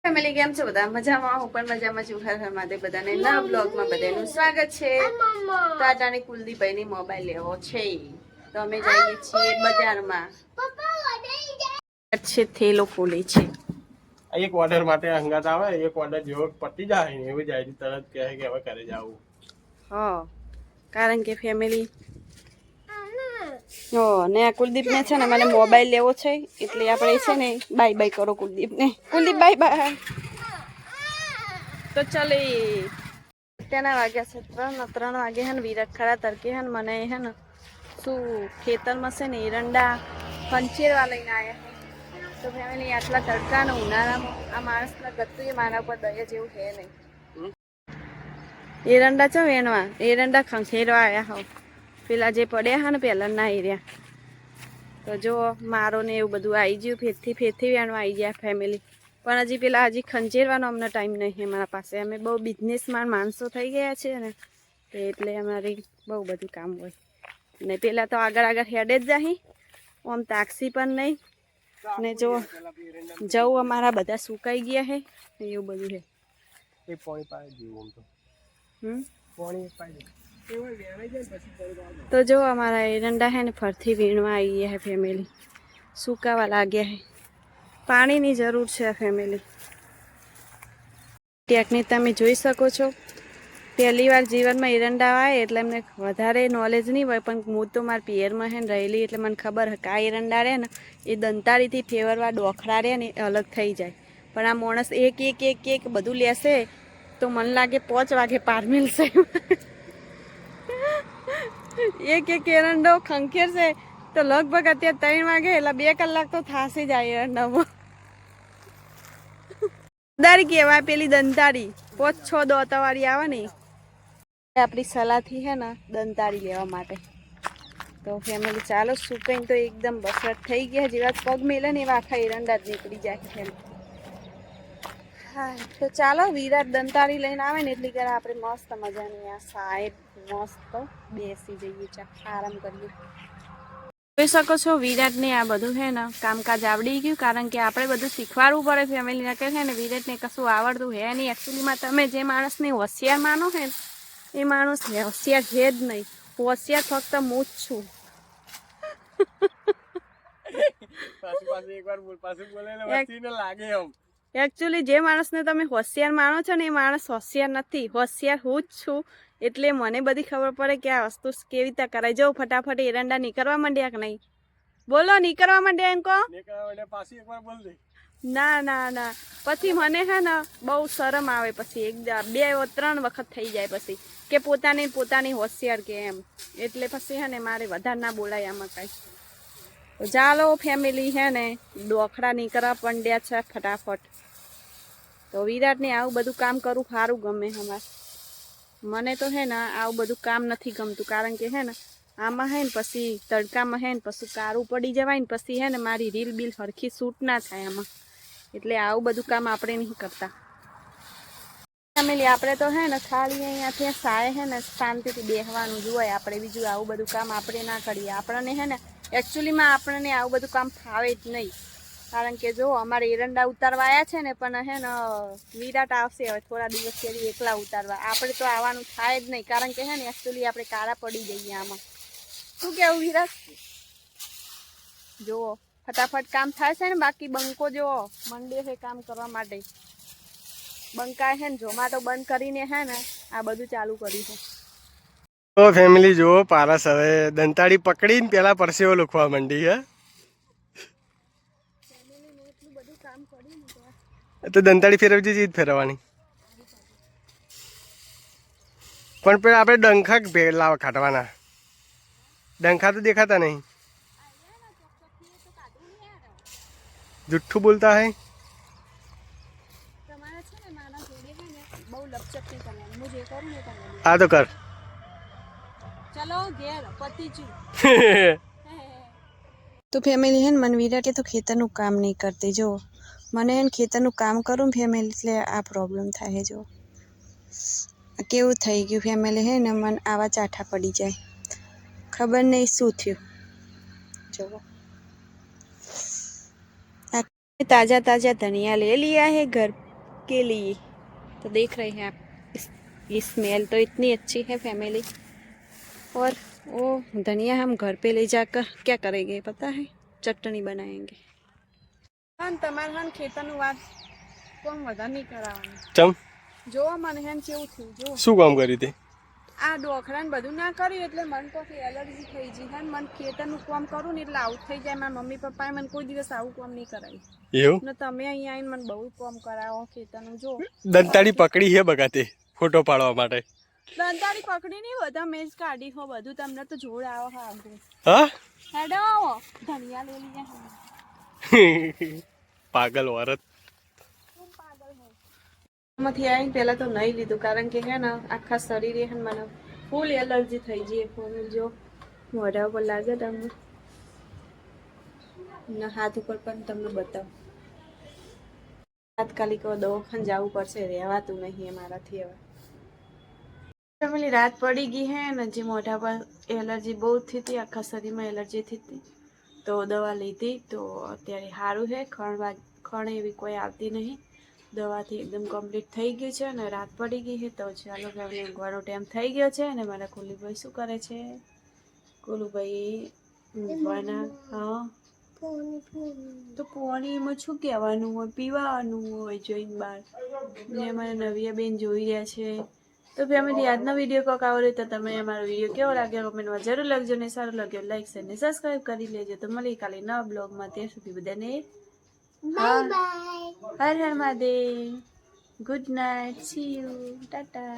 Family કેમ છો બધા મજામાં? હું પણ મજામાં છું. હર હર મહાદેવ. બધાને નવા બ્લોગમાં બધાનું સ્વાગત છે. ટાટાની કુલદીપભાઈની મોબાઈલ લેવો છે તો અમે જઈએ છીએ બજારમાં. છે થેલો ખોલે છે. એક ઓર્ડર માટે હંગાત આવે, એક ઓર્ડર જેવો પતી જાય ને એવું જાય તરત કહે કે હવે ઘરે જાવું. હા, કારણ કે ફેમિલી ને આ કુલદીપને છે ને મને મોબાઈલ લેવો છે એટલે આપણે છે ને બાય બાય કરો કુલદીપને. Kuldeep bye bye. તો ચાલે અત્યારના વાગ્યા છે 3 વાગે હે ને વિરાટ ખરા તડકે હે ને મને હે ને શું ખેતરમાં છે ને એરંડા કંચેરવા લઈને આવ્યા. તો ફેમિલી આટલા તડકાનો ઉનાળામાં આ માણસના ગતું એ મારા ઉપર દયા જેવું છે નહીં. એરંડા છો વેણવા, એરંડા ખંખેરવા આવ્યા હોવ. પેલા જે પડ્યા હા ને પેલા ના એર્યા તો જો મારો ને એવું બધું આવી ગયું. ફેરથી વેણવા આવી ગયા ફેમિલી. પણ હજી પેલા ખંચેરવાનો અમને ટાઈમ નહીં અમારા પાસે. અમે બહુ બિઝનેસમાં માણસો થઈ ગયા છે ને એટલે અમારી બહુ બધું કામ હોય ને પેલા તો આગળ હેડે જ જાહી આમ તાક્ષી પણ નહીં ને જો જવું અમારા બધા સુકાઈ ગયા હે એવું બધું છે. એ પાણી પાય જેવું તો પાણી પાય તો જો અમારા એરંડા હે ને ફરથી વીણવા આવી ગયા હે ફેમિલી. સુકાવા લાગ્યા હે. પાણીની જરૂર છે ફેમિલી. ટેકનિક તમે જોઈ શકો છો. પહેલી વાર જીવનમાં એરંડા આવે એટલે એમને વધારે નોલેજ નહીં હોય પણ હું તો મારા પિયરમાં હે ને રહેલી એટલે મને ખબર હે કે આ એરંડા રહે ને એ દંતાળીથી ફેવરવા ડોખરા રહે ને અલગ થઈ જાય. પણ આ માણસ એક બધું લેશે તો મને લાગે 5 વાગે પાર મિલશે. એક એરંડો ખંખેરશે તો લગભગ અત્યારે 3 વાગે એટલે 2 કલાક તો થાશે જ આ એરંડામાં. દંતાળી કહેવાય પેલી દંતાળી 5-6 દોતાવાળી આવે ને આપણી સલાહથી હે ને દંતાળી લેવા માટે. તો ફેમિલી ચાલો સુકાઈને તો એકદમ બસરત થઈ ગયા. જેવા પગ મેલે ને એવા આખા એરંડા જ નીકળી જાય છે. હા તો ચાલો વિરાટ દંતાળી લઈને આવે ને એટલી કરે આપણે મસ્ત મજાની આ સાહેબ મસ્ત બેસી જઈએ ચા આરામ કરીએ. જોઈ શકો છો વિરાટને આ બધું છે ને કામકાજ આવડી ગયું કારણ કે આપણે બધું શીખવાડવું પડે ફેમિલીને કે છે ને વિરાટને કશું આવડતું હે નહીં. એકચ્યુઅલીમાં તમે જે માણસને હોશિયાર માનો છે ને એ માણસ હોશિયાર છે જ નહીં. હોશિયાર ફક્ત હું જ છું. એકચ્યુઅલી જે માણસને તમે હોશિયાર માનો છો ને એ માણસ હોશિયાર નથી. હોશિયાર હું જ છું એટલે મને બધી ખબર પડે કે આ વસ્તુ કેવી રીતે કરાય. જો ફટાફટ એરંડા નીકળવા માંડ્યા કે નહીં? બોલો નીકળવા માંડ્યા એમ કહો? ના પછી મને હે ને બહુ શરમ આવે. પછી 2-3 વખત થઈ જાય પછી કે પોતાની હોશિયાર કે એમ એટલે પછી હે ને મારે વધારે ના બોલાય આમાં કાંઈ. તો ચાલો ફેમિલી હે ને ડોખરા નીકળવા પંડ્યા છે ફટાફટ. તો વિરાટને આવું બધું કામ કરવું સારું ગમે અમારે. મને તો હે ને આવું બધું કામ નથી ગમતું કારણ કે હે ને આમાં હે ને પછી તડકામાં હે ને પછી કારું પડી જવાય ને પછી હે ને મારી રીલ બિલ હરખી શૂટ ના થાય આમાં. એટલે આવું બધું કામ આપણે નહીં કરતા ફેમિલી. આપણે તો હે ને ખાલી અહીંયાથી સાય હે ને શાંતિથી બેસવાનું જોઈએ આપણે. બીજું આવું બધું કામ આપણે ના કરીએ. આપણને હે ને એકચ્યુઅલીમાં આપણને આવું બધું કામ ફાવે જ નહીં કારણ કે જો અમારે એરંડા ઉતારવા આવ્યા છે ને પણ હે ને વિરાટ આવશે હવે થોડા દિવસ સુધી એકલા ઉતારવા. આપણે તો આવવાનું થાય જ નહીં કારણ કે હે ને એકચ્યુઅલી આપણે કાળા પડી જઈએ આમાં. શું કેવું વિરાટ? જુઓ ફટાફટ કામ થાય છે ને બાકી બંકો જો મંડે છે કામ કરવા માટે. બંકા હે ને ઝોમાટો બંધ કરીને હે ને આ બધું ચાલુ કર્યું છે. તો ફેમિલી જુઓ પારસ હવે દંતાળી પકડીને પેલા પરસેવો લખવા માંડી હે. તો દંતાળી ફેરવજી જ ફેરવવાની પણ પેલા આપણે ડંખા લાવ કાઢવાના. ડંખા તો દેખાતા નહીં. જુઠ્ઠું બોલતા હે. હા તો કર. ચલો ઘેર પતિજી. તો ફેમિલી હે ને મને વિરાટે તો ખેતરનું કામ નહીં કરતી. જો મને હે ને ખેતરનું કામ કરું ફેમિલી એટલે આ પ્રોબ્લેમ થાય. જો કેવું થઈ ગયું ફેમિલી હે ને મને આવા ચાઠા પડી જાય ખબર નહીં શું થયું. જો ताजा ताजा धनिया ले लिया है घर के लिए। तो देख रहे हैं आप ये स्मेल तो इतनी अच्छी है फैमिली। और वो धनिया हम घर पे ले जाकर क्या करेंगे पता है? चटनी बनाएंगे। હન તમારે હન ખેતરનું વાત કોમ વધારે નહીં કરાવવાનું. ચમ જો મને હેન કેવું થયું જો શું કામ કર્યું તે? આ ડોખરાને બધું ના કર્યું એટલે મને કોઈ એલર્જી થઈ ગઈ હે. મને ખેતરનું કામ કરું ને એટલે આવું થઈ જાય. મારા મમ્મી પપ્પાએ મને કોઈ દિવસ આવું કામ નહીં કરાવ્યું. એવું ને તમે અહીંયા આવીને મને બહુ કામ કરાવો ખેતરનું. જો દંતાળી પકડી છે બગાતે ફોટો પાડવા માટે. દંતાળી પકડી નહીં બધા મેં જ કાઢી હો બધું. તમને તો જોડ આવો હા હા હેડો આવો ધનિયા લઈ લઈએ. પાગલ औरत. માંથી આવીને પહેલા તો નહીં લીધું કારણ કે હે ને આખા શરીરે હે ને મને ફૂલ એલર્જી થઈ ગઈ. ફોન જો મોઢા ઉપર લાગે તમને ને હાથ ઉપર પણ તમને બતાવું. તાત્કાલિક દવાખાને જવું પડશે. રહેવાતું નહીં મારાથી હવે. ફેમિલી રાત પડી ગઈ હે ને જે મોઢા પર એલર્જી બહુ થઈ હતી. આખા શરીરમાં એલર્જી થઈ હતી તો દવા લીધી તો અત્યારે સારું છે. ખણ એવી કોઈ આવતી નહીં. દવાથી એકદમ કમ્પ્લીટ થઈ ગયું છે અને રાત પડી ગઈ છે. તો ચાલો ફેમિલી ઊંઘવાનો ટાઈમ થઈ ગયો છે અને મારા કુલુભાઈ શું કરે છે? કુલુભાઈ ઊંઘવાના. હા તો પાણીમાં શું કહેવાનું હોય? પીવાનું હોય જોઈને બહાર. ને અમારા નવિયા બેન જોઈ રહ્યા છે. તો ફેમિલી આજનો વિડીયો કોક આવડે તો તમે અમારો વિડીયો કેવો લાગ્યો કમેન્ટમાં જરૂર લખજો. ને સારું લાગ્યો લાઈક શેર ને સબસ્ક્રાઈબ કરી લેજો. તો મળી કાલે નવા બ્લોગમાં. ત્યાં સુધી બધાને bye bye. Har Har Mahadev. Good night. C you. Tata.